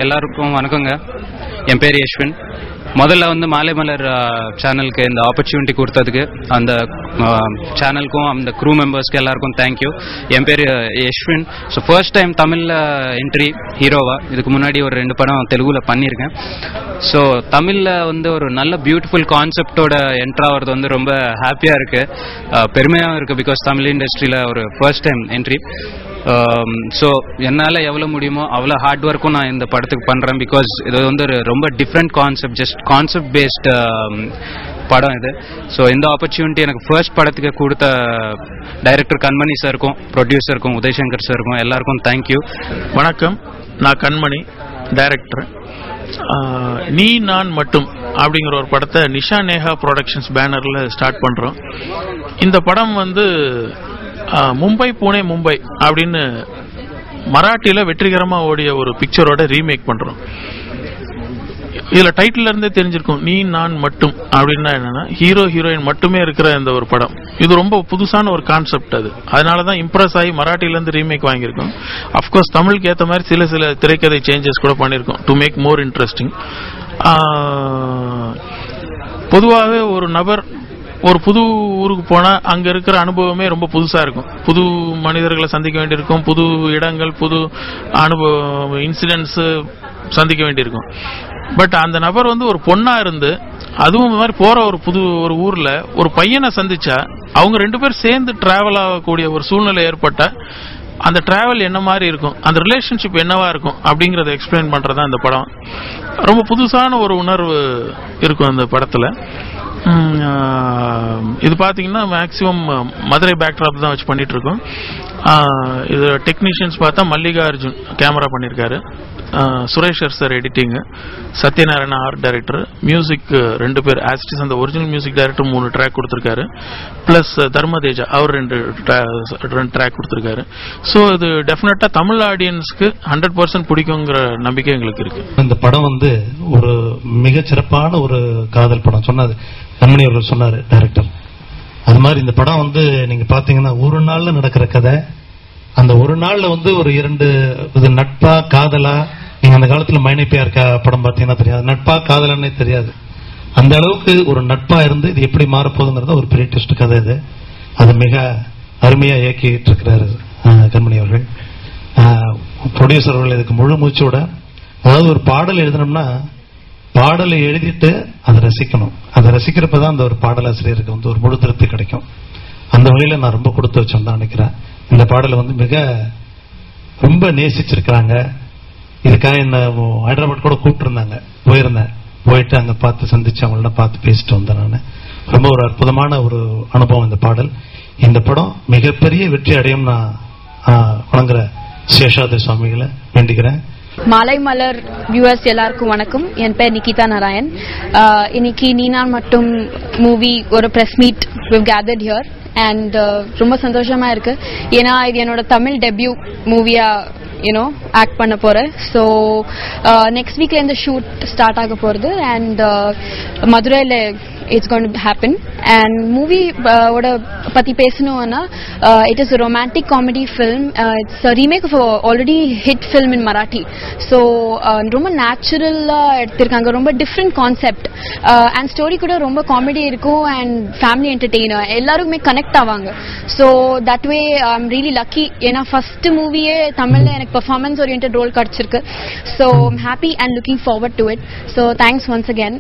எல்லாருக்கும் வணக்கங்க. என் பேர் யஷ்வின். முதல்ல வந்து மாலைமலர் சேனலுக்கு இந்த ஆப்பர்ச்சுனிட்டி கொடுத்ததுக்கு அந்த சேனலுக்கும் அந்த க்ரூ மெம்பர்ஸ்க்கு எல்லாருக்கும் தேங்க்யூ. என் பேர் யஷ்வின். ஸோ ஃபர்ஸ்ட் டைம் தமிழில் என்ட்ரி ஹீரோவா. இதுக்கு முன்னாடி ஒரு 2 படம் தெலுங்குல பண்ணியிருக்கேன். ஸோ தமிழில் வந்து ஒரு நல்ல பியூட்டிஃபுல் கான்செப்டோட என்ட்ராகிறது வந்து ரொம்ப ஹாப்பியாக இருக்குது, பெருமையாகவும் இருக்குது. பிகாஸ் தமிழ் இண்டஸ்ட்ரியில் ஒரு ஃபர்ஸ்ட் டைம் என்ட்ரி. ஸோ என்னால் எவ்வளோ முடியுமோ அவ்வளோ ஹார்ட் ஒர்க்கும் நான் இந்த படத்துக்கு பண்ணுறேன். பிகாஸ் இது வந்து ஒரு ரொம்ப different concept, just concept based படம் இது. ஸோ இந்த ஆப்பர்ச்சுனிட்டி எனக்கு ஃபர்ஸ்ட் படத்துக்கு கொடுத்த டைரக்டர் கண்மணி சாருக்கும், ப்ரொடியூசருக்கும், உதயசங்கர் சாருக்கும் எல்லாருக்கும் தேங்க்யூ. வணக்கம், நான் கண்மணி, டைரக்டர். நீ நான் மட்டும் அப்படிங்கிற ஒரு படத்தை நிஷா நேஹா ப்ரொடக்ஷன்ஸ் பேனரில் ஸ்டார்ட் பண்ணுறோம். இந்த படம் வந்து மும்பை பூனே மும்பை அப்படின்னு மராட்டியில் வெற்றிகரமாக ஓடிய ஒரு பிக்சரோட ரீமேக் பண்ணுறோம். இதில் டைட்டில் இருந்தே தெரிஞ்சிருக்கும், நீ நான் மட்டும் அப்படின்னா என்னன்னா ஹீரோ ஹீரோயின் மட்டுமே இருக்கிற இந்த ஒரு படம். இது ரொம்ப புதுசான ஒரு கான்செப்ட். அதனால தான் இம்ப்ரெஸ் ஆகி மராட்டிலேருந்து ரீமேக் வாங்கியிருக்கோம். அஃப்கோர்ஸ் தமிழுக்கு ஏற்ற மாதிரி சில திரைக்கதை சேஞ்சஸ் கூட பண்ணியிருக்கோம் டு மேக் மோர் இன்ட்ரெஸ்டிங். பொதுவாகவே ஒரு நபர் ஒரு புது ஊருக்கு போனால் அங்கே இருக்கிற அனுபவமே ரொம்ப புதுசாக இருக்கும். புது மனிதர்களை சந்திக்க வேண்டியிருக்கும், புது இடங்கள், புது அனுபவம், இன்சிடென்ட்ஸு சந்திக்க வேண்டியிருக்கும். பட் அந்த நபர் வந்து ஒரு பொண்ணாக இருந்து, அதுவும் இந்த மாதிரி போகிற ஒரு ஊரில் ஒரு பையனை சந்திச்சா அவங்க 2 பேர் சேர்ந்து ட்ராவல் ஆகக்கூடிய ஒரு சூழ்நிலை ஏற்பட்டால் அந்த டிராவல் என்ன மாதிரி இருக்கும், அந்த ரிலேஷன்ஷிப் என்னவா இருக்கும் அப்படிங்கறத எக்ஸ்பிளைன் பண்றதா இந்த படம். ரொம்ப புதுசான ஒரு உணர்வு இருக்கும் அந்த படத்துல. இது பாத்தீங்கன்னா மேக்சிமம் மதுரை பேக்ட்ராப் தான் வச்சு பண்ணிட்டு இருக்கோம். இது டெக்னீஷியன்ஸ் பார்த்தா மல்லிகா அர்ஜுன் கேமரா பண்ணியிருக்காரு, சுரேஷர் sir editing, Satyanarayana art director, music 2 பேர் ஆஸ்டிஸ், அந்த ஒரிஜினல் மியூசிக் டைரக்டர் 3 ட்ராக் கொடுத்துருக்காரு, பிளஸ் தர்மதேஜா அவர் 2 ட்ராக் கொடுத்துருக்காரு. ஸோ இது டெஃபினட்டா தமிழ் ஆடியன்ஸ்க்கு 100% பிடிக்குங்கிற நம்பிக்கை எங்களுக்கு இருக்கு. இந்த படம் வந்து ஒரு மிகச்சிறப்பான ஒரு காதல் படம். சொன்னது கண்மணி அவர்கள் சொன்னாரு டைரக்டர். அது மாதிரி இந்த படம் வந்து நீங்க பாத்தீங்கன்னா ஒரு நாள்ல நடக்கிற கதை. அந்த ஒரு நாள்ல வந்து ஒரு 2 இது நட்பா காதலா, நீங்க அந்த காலத்துல மைனப்பியார் படம் பாத்தீங்கன்னா தெரியாது, நட்பா காதலானே தெரியாது. அந்த அளவுக்கு ஒரு நட்பா இருந்து இது எப்படி மாறப்போகுதுங்கிறத ஒரு பெரிய டெஸ்ட் கதை இது. அது மிக அருமையா இயக்கிட்டு இருக்கிறாரு கண்மணி அவர்கள். ப்ரொடியூசர் அவர்கள் இதுக்கு முழு மூச்சோட, அதாவது ஒரு பாடல் எழுதணும்னா பாடலை எழுதிட்டு அதை ரசிக்கணும். அதை ரசிக்கிறப்பதான் அந்த ஒரு பாடலாசிரியருக்கு வந்து ஒரு முழு திருப்தி கிடைக்கும். அந்த வகையில நான் ரொம்ப கொடுத்து வச்சோம் தான் நினைக்கிறேன். இந்த பாடலை வந்து மிக ரொம்ப நேசிச்சிருக்கிறாங்க. இதுக்காக என்ன ஹைதராபாத் கூட கூப்பிட்டுருந்தாங்க, போயிருந்தேன். போயிட்டு அங்க பார்த்து சந்திச்சு அவங்கள பார்த்து பேசிட்டு வந்தேன். நான் ரொம்ப ஒரு அற்புதமான ஒரு அனுபவம் இந்த பாடல். இந்த படம் மிகப்பெரிய வெற்றி அடையும் நான் வணங்குற சேஷாதி சுவாமிகளை வேண்டிக்கிறேன். மாலை மலர் வியூவர்ஸ் எல்லாருக்கும் வணக்கம். என் பேர் நிகிதா நாராயண். இன்னைக்கு நீ நான் மட்டும் மூவி ஒரு press meet we've gathered here and ரொம்ப சந்தோஷமா இருக்கு. ஏன்னா இது என்னோட தமிழ் டெபியூ மூவியா ஆக்ட் பண்ண போறேன். ஸோ நெக்ஸ்ட் வீக்ல இந்த ஷூட் ஸ்டார்ட் ஆக போறது அண்ட் மதுரையில it's going to happen. And movie oda pati pesanona, it is a romantic comedy film. It's a remake of a already hit film in Marathi. So ரொம்ப natural எடுத்திருக்காங்க, ரொம்ப different concept and story கூட ரொம்ப comedy இருக்கும் and family entertainer, எல்லாருமே connect ஆவாங்க. So that way I'm really lucky. ஏன்னா first movie தமிழ்ல எனக்கு performance oriented role கிடைச்சிருக்கு. So I'm happy and looking forward to it. So thanks once again.